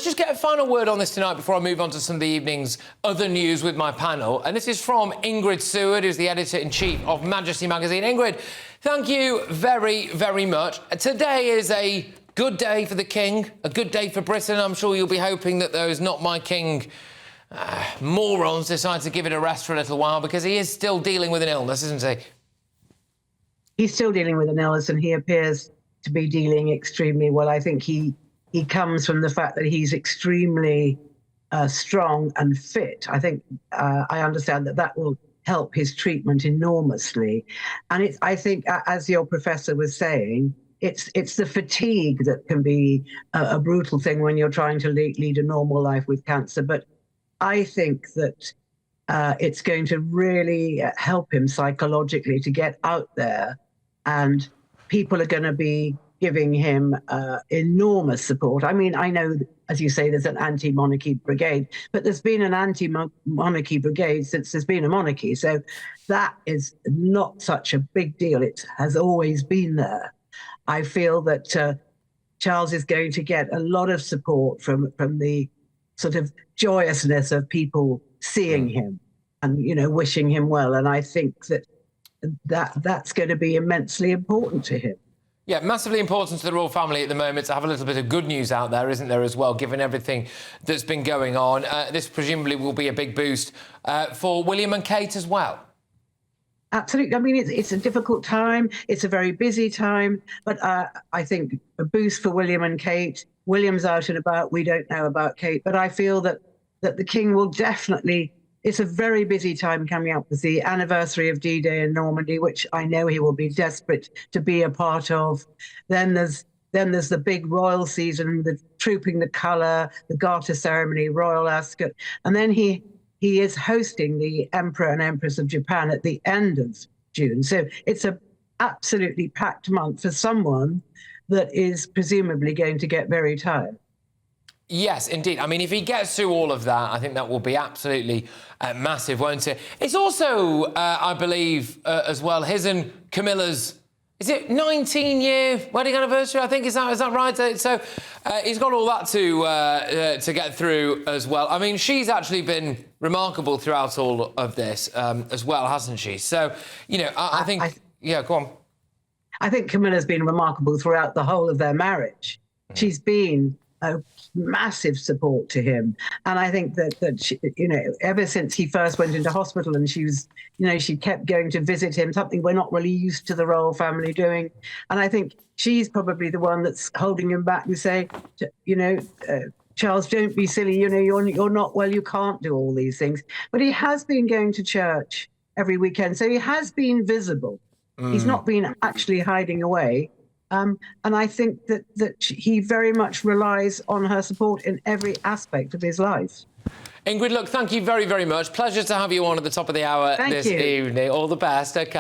let's just get a final word on this tonight before I move on to some of the evening's other news with my panel. And this is from Ingrid Seward, who's the editor-in-chief of Majesty magazine. Ingrid, thank you very, very much. Today is a good day for the King, a good day for Britain. I'm sure you'll be hoping that those Not My King morons decide to give it a rest for a little while, because he is still dealing with an illness, isn't he? He's still dealing with an illness, and he appears to be dealing extremely well. I think he comes from the fact that he's extremely strong and fit. I think I understand that will help his treatment enormously. And I think, as your professor was saying, it's the fatigue that can be a brutal thing when you're trying to lead a normal life with cancer. But I think that it's going to really help him psychologically to get out there, and people are going to be giving him enormous support. I mean, I know, as you say, there's an anti-monarchy brigade, but there's been an anti-monarchy brigade since there's been a monarchy. So that is not such a big deal. It has always been there. I feel that Charles is going to get a lot of support from the sort of joyousness of people seeing him and, you know, wishing him well. And I think that's going to be immensely important to him. Yeah, massively important to the royal family at the moment to have a little bit of good news out there, isn't there, as well, given everything that's been going on. This presumably will be a big boost for William and Kate as well. Absolutely. I mean, it's a difficult time. It's a very busy time. But I think a boost for William and Kate. William's out and about. We don't know about Kate. But I feel that the King will definitely... It's a very busy time coming up with the anniversary of D-Day in Normandy, which I know he will be desperate to be a part of. Then there's the big royal season, the Trooping the Colour, the Garter ceremony, Royal Ascot. And then he is hosting the Emperor and Empress of Japan at the end of June. So it's an absolutely packed month for someone that is presumably going to get very tired. Yes, indeed. I mean, if he gets through all of that, I think that will be absolutely massive, won't it? It's also, I believe, as well, his and Camilla's, is it 19-year wedding anniversary, I think? Is that right? So he's got all that to get through as well. I mean, she's actually been remarkable throughout all of this as well, hasn't she? So, you know, I think... yeah, go on. I think Camilla's been remarkable throughout the whole of their marriage. She's been a massive support to him. And I think that she, you know, ever since he first went into hospital and she was, you know, she kept going to visit him, something we're not really used to the royal family doing. And I think she's probably the one that's holding him back and saying, you know, Charles, don't be silly, you know, you're not well, you can't do all these things. But he has been going to church every weekend, so he has been visible. He's not been actually hiding away. And I think that he very much relies on her support in every aspect of his life. Ingrid, look, thank you very, very much. Pleasure to have you on at the top of the hour this evening. All the best. OK.